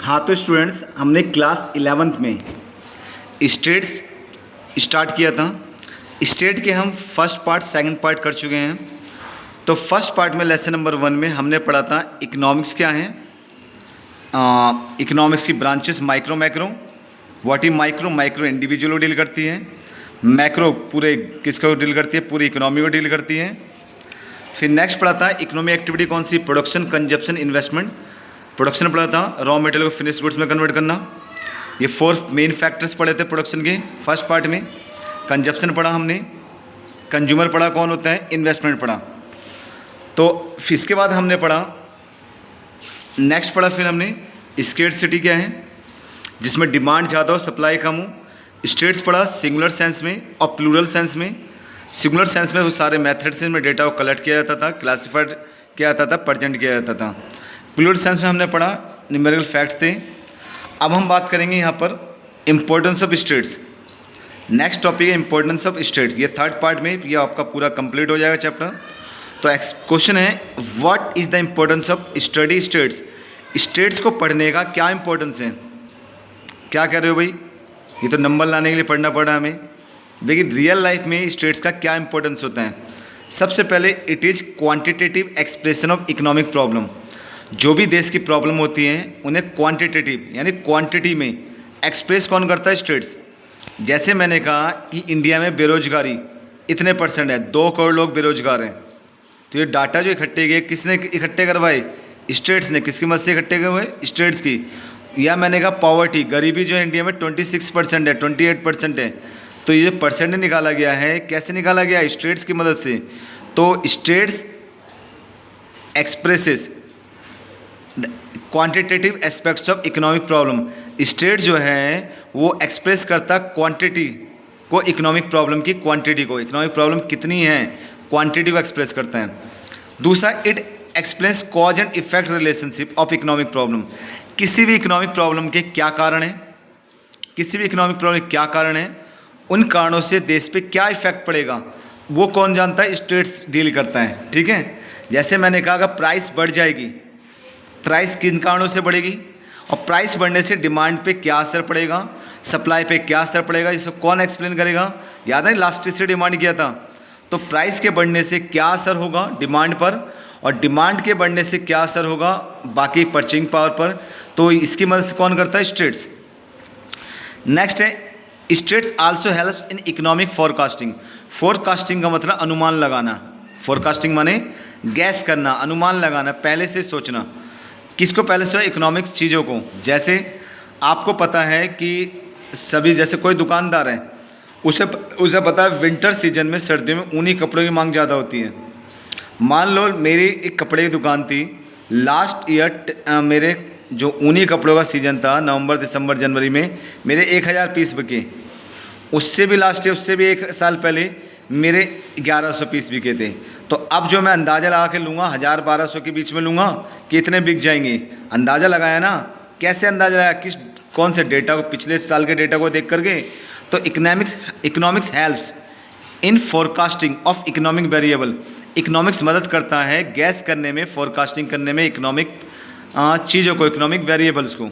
हाँ तो स्टूडेंट्स, हमने क्लास 11th में स्टेट्स स्टार्ट किया था। स्टेट के हम फर्स्ट पार्ट सेकंड पार्ट कर चुके हैं। तो फर्स्ट पार्ट में लेसन नंबर 1 में हमने पढ़ा था इकोनॉमिक्स क्या है, इकोनॉमिक्स की branches micro macro, what is micro, micro individual को डील करती है, मैक्रो पूरे किसको डील करती है, पूरी इकोनॉमी को डील करती है। फिर नेक्स्ट पढ़ा था इकोनॉमी एक्टिविटी कौन सी, प्रोडक्शन, कंजप्शन, इन्वेस्टमेंट। प्रोडक्शन पढ़ा था रॉ मटेरियल को फिनिश गुड्स में कन्वर्ट करना। ये 4 मेन फैक्टर्स पढ़े थे प्रोडक्शन के फर्स्ट पार्ट में। कंजप्शन पढ़ा हमने, कंज्यूमर पढ़ा कौन होता है, इन्वेस्टमेंट पढ़ा। तो फिर इसके बाद हमने पढ़ा नेक्स्ट पढ़ा फिर हमने स्केर्सिटी क्या है, जिसमें डिमांड ज़्यादा हो सप्लाई कम हो। स्टेट्स पढ़ा सिंगुलर सेंस में और प्लूरल सेंस में। सिंगुलर सेंस में वो सारे मेथड से में डेटा को कलेक्ट किया जाता था, क्लासीफाइड किया जाता था, प्रेजेंट किया जाता था। प्लूरल सेंस में हमने पढ़ा न्यूमेरिकल फैक्ट्स थे। अब हम बात करेंगे यहाँ पर importance of states. Next topic है इम्पोर्टेंस ऑफ स्टेट्स। ये थर्ड पार्ट में ये आपका पूरा कंप्लीट हो जाएगा चैप्टर। तो क्वेश्चन है what is the importance of study states. States को पढ़ने का क्या इंपॉर्टेंस है, क्या कह रहे हो भाई, ये तो नंबर लाने के लिए पढ़ना पड़ा हमें। लेकिन रियल लाइफ में स्टेट्स का क्या इंपॉर्टेंस होता है। सबसे पहले it is quantitative expression of economic problem. जो भी देश की प्रॉब्लम होती हैं उन्हें क्वांटिटेटिव यानी क्वांटिटी में एक्सप्रेस कौन करता है, स्टेट्स। जैसे मैंने कहा कि इंडिया में बेरोजगारी इतने परसेंट है, 2 करोड़ लोग बेरोजगार हैं। तो ये डाटा जो इकट्ठे किए किसने इकट्ठे करवाए, स्टेट्स ने। किसकी मदद से इकट्ठे हुए, स्टेट्स की। या मैंने कहा पॉवर्टी, गरीबी जो है इंडिया में 26% है, 28% है। तो ये जो परसेंट निकाला गया है कैसे निकाला गया है, स्टेट्स की मदद से। तो states expresses quantitative aspects of economic problem. State जो है वो एक्सप्रेस करता क्वांटिटी को, इकोनॉमिक प्रॉब्लम की क्वांटिटी को, इकोनॉमिक प्रॉब्लम कितनी है क्वांटिटी को एक्सप्रेस करता है। दूसरा it explains cause and effect relationship of economic problem. किसी भी इकोनॉमिक प्रॉब्लम के क्या कारण है, किसी भी इकोनॉमिक प्रॉब्लम के क्या कारण है, उन कारणों से देश पे क्या इफेक्ट पड़ेगा, वो कौन जानता है, स्टेट्स डील करता है। ठीक है। जैसे मैंने कहा अगर प्राइस बढ़ जाएगी, प्राइस किन कारणों से बढ़ेगी, और प्राइस बढ़ने से डिमांड पे क्या असर पड़ेगा, सप्लाई पे क्या असर पड़ेगा, इसको कौन एक्सप्लेन करेगा। याद है लास्ट से डिमांड किया था। तो प्राइस के बढ़ने से क्या असर होगा डिमांड पर, और डिमांड के बढ़ने से क्या असर होगा बाकी परचेजिंग पावर पर। तो इसकी मदद से कौन करता है, स्टेट्स। नेक्स्ट है states also helps in economic forecasting. Forecasting का मतलब अनुमान लगाना। फोरकास्टिंग माने गैस करना, अनुमान लगाना, पहले से सोचना। किसको पहले से, इकोनॉमिक चीज़ों को। जैसे आपको पता है कि सभी, जैसे कोई दुकानदार है उसे पता है विंटर सीजन में, सर्दियों में ऊनी कपड़ों की मांग ज़्यादा होती है। मान लो मेरी एक कपड़े की दुकान थी, लास्ट ईयर मेरे जो ऊनी कपड़ों का सीज़न था नवंबर दिसंबर जनवरी में, मेरे 1000 पीस बिके। उससे भी लास्ट ईयर, उससे भी 1 साल पहले मेरे 1100 पीस बिके थे। तो अब जो मैं अंदाज़ा लगा के लूँगा 1000-1200 के बीच में लूँगा कि इतने बिक जाएंगे। अंदाज़ा लगाया ना, कैसे अंदाज़ा लगाया, किस कौन से डेटा को, पिछले साल के डेटा को देख करके। तो economics helps in forecasting of economic variable. Economics मदद करता है गैस करने में, फोरकास्टिंग करने में इकोनॉमिक चीज़ों को, इकोनॉमिक वेरिएबल्स को।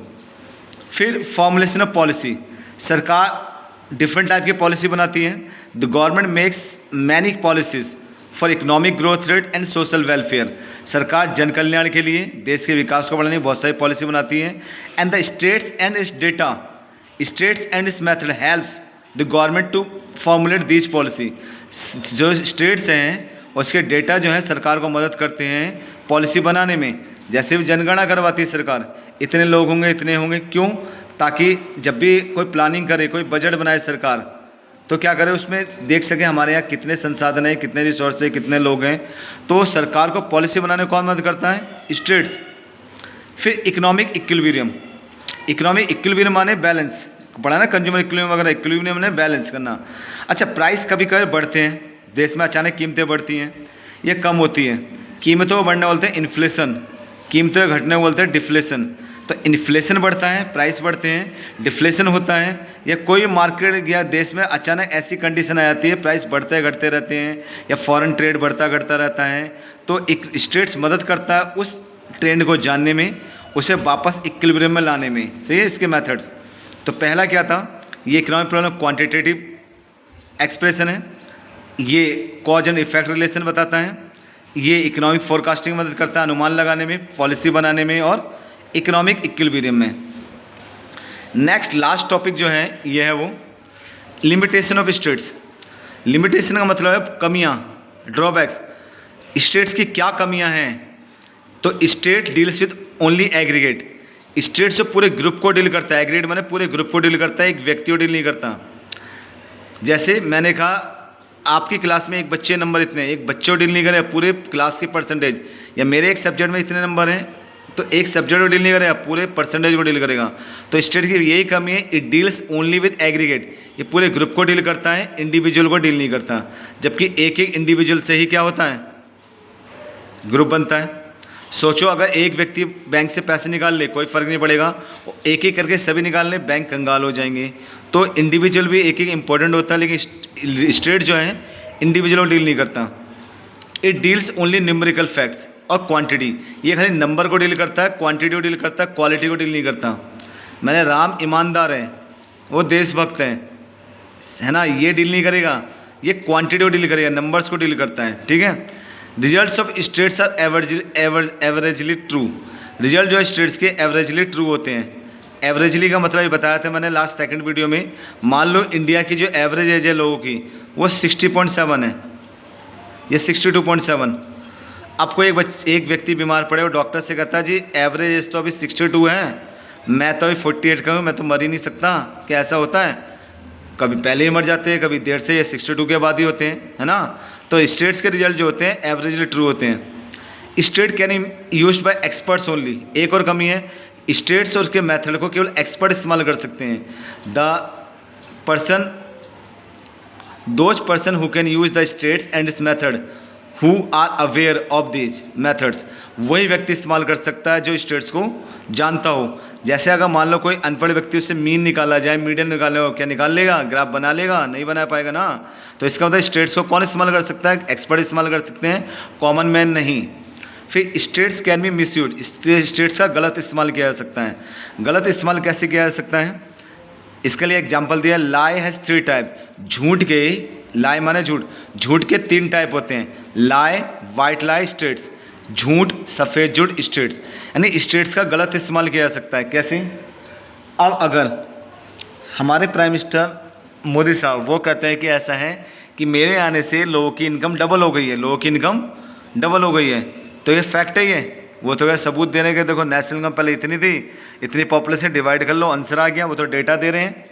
फिर फॉर्मुलेशन ऑफ पॉलिसी। सरकार डिफरेंट टाइप की पॉलिसी बनाती है। The government makes many policies for economic growth rate and social welfare. सरकार जन कल्याण के लिए, देश के विकास को बढ़ाने की बहुत सारी पॉलिसी बनाती है। And the stats and its data, stats and its method helps the government to formulate these policy. जो स्टेट्स हैं उसके डेटा जो है सरकार को मदद करते हैं पॉलिसी बनाने में। जैसे भी जनगणना करवाती है सरकार, इतने लोग होंगे, इतने होंगे, क्यों, ताकि जब भी कोई प्लानिंग करे, कोई बजट बनाए सरकार, तो क्या करे, उसमें देख सके हमारे यहाँ कितने संसाधन हैं, कितने रिसोर्स हैं, कितने लोग हैं। तो सरकार को पॉलिसी बनाने में कौन मदद करता है, स्टेट्स। फिर इकोनॉमिक इक्विलिब्रियम। इकोनॉमिक इक्विलिब्रियम माने बैलेंस, पढ़ा ना, कंज्यूमर इक्विलिब्रियम वगैरह। इक्विलिब्रियम माने बैलेंस करना। अच्छा, प्राइस कभी कभी बढ़ते हैं, देश में अचानक कीमतें बढ़ती हैं या कम होती हैं। कीमतों को बढ़ने बोलते हैं इन्फ्लेशन, कीमतें घटने बोलते हैं डिफ्लेशन। तो इन्फ्लेशन बढ़ता है, प्राइस बढ़ते हैं, डिफ्लेशन होता है, या कोई मार्केट या देश में अचानक ऐसी कंडीशन आ जाती है प्राइस बढ़ते घटते रहते हैं, या फॉरेन ट्रेड बढ़ता घटता रहता है। तो एक स्टेट्स मदद करता है उस ट्रेंड को जानने में उसे वापस इक्विलिब्रियम में लाने में। सही है इसके मेथड्स। तो पहला क्या था, ये इकोनॉमिक प्रॉब्लम क्वांटिटेटिव एक्सप्रेशन है, ये कॉज एंड इफेक्ट रिलेशन बताता है, ये इकोनॉमिक फोरकास्टिंग में मदद करता है, अनुमान लगाने में, पॉलिसी बनाने में और इकोनॉमिक इक्विलिब्रियम में। नेक्स्ट लास्ट टॉपिक जो है ये है वो लिमिटेशन ऑफ स्टेट्स। लिमिटेशन का मतलब है कमियां, ड्रॉबैक्स। स्टेट्स की क्या कमियां हैं? तो state deals with only aggregate. State जो पूरे ग्रुप को डील करता है, एग्रीगेट माने पूरे ग्रुप को डील करता है, एक व्यक्ति को डील नहीं करता। जैसे मैंने कहा आपकी क्लास में एक बच्चे नंबर इतने, एक बच्चे को डील नहीं करे, पूरे क्लास के परसेंटेज, या मेरे एक सब्जेक्ट में इतने नंबर हैं तो एक सब्जेक्ट को डील नहीं करेगा, पूरे परसेंटेज को डील करेगा। तो स्टेट की यही कमी है, it deals only with aggregate. ये पूरे ग्रुप को डील करता है, इंडिविजुअल को डील नहीं करता। जबकि एक एक इंडिविजुअल से ही क्या होता है, ग्रुप बनता है। सोचो अगर एक व्यक्ति बैंक से पैसे निकाल ले कोई फ़र्क नहीं पड़ेगा, एक एक करके सभी निकाल लें बैंक कंगाल हो जाएंगे। तो इंडिविजुअल भी एक एक इम्पोर्टेंट होता है, लेकिन स्टेट जो है इंडिविजुअल को डील नहीं करता। It deals only numerical facts और क्वांटिटी। ये खाली नंबर को डील करता है, क्वांटिटी को डील करता है, क्वालिटी को डील नहीं करता। मैंने राम ईमानदार है, वो देशभक्त है ना, ये डील नहीं करेगा, ये क्वांटिटी को डील करेगा, नंबर्स को डील करता है। ठीक है। Results of stats are averagely true. Result जो है स्टेट्स के एवरेजली ट्रू होते हैं। एवरेजली का मतलब ये बताया था मैंने लास्ट सेकंड वीडियो में। मान लो इंडिया की जो एवरेज एज है लोगों की वो 60.7 है, ये 62.7। आपको एक व्यक्ति बीमार पड़े, वो डॉक्टर से कहता है जी एवरेज एज तो अभी 62 है, मैं तो अभी 48 का हूँ, मैं तो मर ही नहीं सकता। क्या ऐसा होता है? कभी पहले ही मर जाते हैं, कभी देर से, या 62 के बाद ही होते हैं, है ना। तो स्टेट्स के रिजल्ट जो होते हैं एवरेजली ट्रू होते हैं। State can used by experts only. एक और कमी है, स्टेट्स और उसके मेथड को केवल एक्सपर्ट इस्तेमाल कर सकते हैं। Those person who can use the stats and its method who are aware of these methods, वही व्यक्ति इस्तेमाल कर सकता है जो स्टेट्स को जानता हो। जैसे अगर मान लो कोई अनपढ़ व्यक्ति उससे मीन निकाला जाए, मीडियन निकालने हो, क्या निकाल लेगा? ग्राफ बना लेगा? नहीं बना पाएगा ना। तो इसका मतलब स्टेट्स को कौन इस्तेमाल कर सकता है? एक्सपर्ट इस्तेमाल कर सकते हैं, कॉमन मैन नहीं। फिर states can be misuse. States का गलत इस्तेमाल किया जा सकता है। गलत इस्तेमाल कैसे किया जा सकता है? इसके लिए एग्जाम्पल दिया, लाई हैज़ 3 टाइप। झूठ के, लाई माने झूठ, झूठ के 3 टाइप होते हैं, लाई, वाइट लाई, स्टेट्स। झूठ, सफ़ेद झूठ, स्टेट्स। यानी स्टेट्स का गलत इस्तेमाल किया जा सकता है। कैसे? अब अगर हमारे प्राइम मिनिस्टर मोदी साहब वो कहते हैं कि ऐसा है कि मेरे आने से लोगों की इनकम डबल हो गई है, लोगों की इनकम डबल हो गई है, तो ये फैक्ट है। ये वो तो क्या सबूत देने के, देखो नेशनल इनकम पहले इतनी थी, इतनी पॉपुलेशन डिवाइड कर लो, आंसर आ गया। वो तो डेटा दे रहे हैं।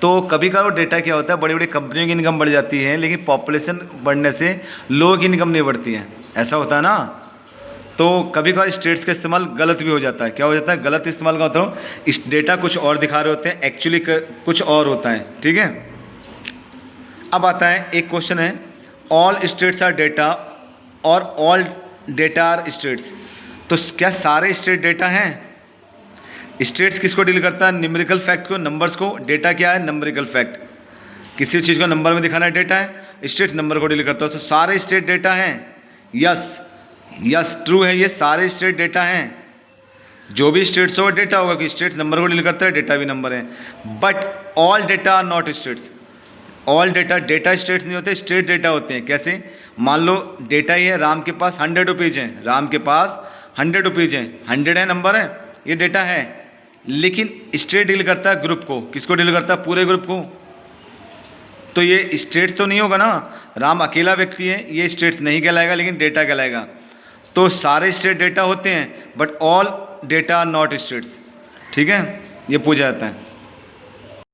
तो कभी कभार वो डेटा क्या होता है, बड़ी बड़ी कंपनियों की इनकम बढ़ जाती है, लेकिन पॉपुलेशन बढ़ने से लोगों की इनकम नहीं बढ़ती है, ऐसा होता है ना। तो कभी कभार स्टेट्स का इस्तेमाल गलत भी हो जाता है। क्या हो जाता है? गलत इस्तेमाल का होता है, इस डेटा कुछ और दिखा रहे होते हैं, एक्चुअली कुछ और होता है। ठीक है। अब आता है एक क्वेश्चन है, ऑल स्टेट्स आर डेटा और ऑल डेटा आर स्टेट्स। तो क्या सारे स्टेट डेटा हैं? स्टेट्स किसको डील करता है? न्यूमेरिकल फैक्ट को, नंबर्स को। डेटा क्या है? Numerical fact. किसी चीज़ को नंबर में दिखाना है, डेटा है। स्टेट नंबर को डील करता है। तो सारे स्टेट डेटा हैं? यस, यस ट्रू है, ये सारे स्टेट डेटा हैं। जो भी स्टेट्स हो डेटा होगा, कि स्टेट नंबर को डील करता है, डेटा भी नंबर है। But all data are not stats. All data, data stats नहीं होते, स्टेट डेटा होते हैं। कैसे? मान लो डेटा ही है, राम के पास 100 रुपीज़ हैं, राम के पास 100 रुपीज़ हैं, 100 है, नंबर है, ये डेटा है। लेकिन स्टेट डील करता है ग्रुप को। किसको डील करता है? पूरे ग्रुप को। तो ये स्टेट्स तो नहीं होगा ना, राम अकेला व्यक्ति है, ये स्टेट्स नहीं कहलाएगा, लेकिन डेटा कहलाएगा। तो सारे स्टेट डेटा होते हैं, but all data are not stats. ठीक है, ये पूछा जाता है।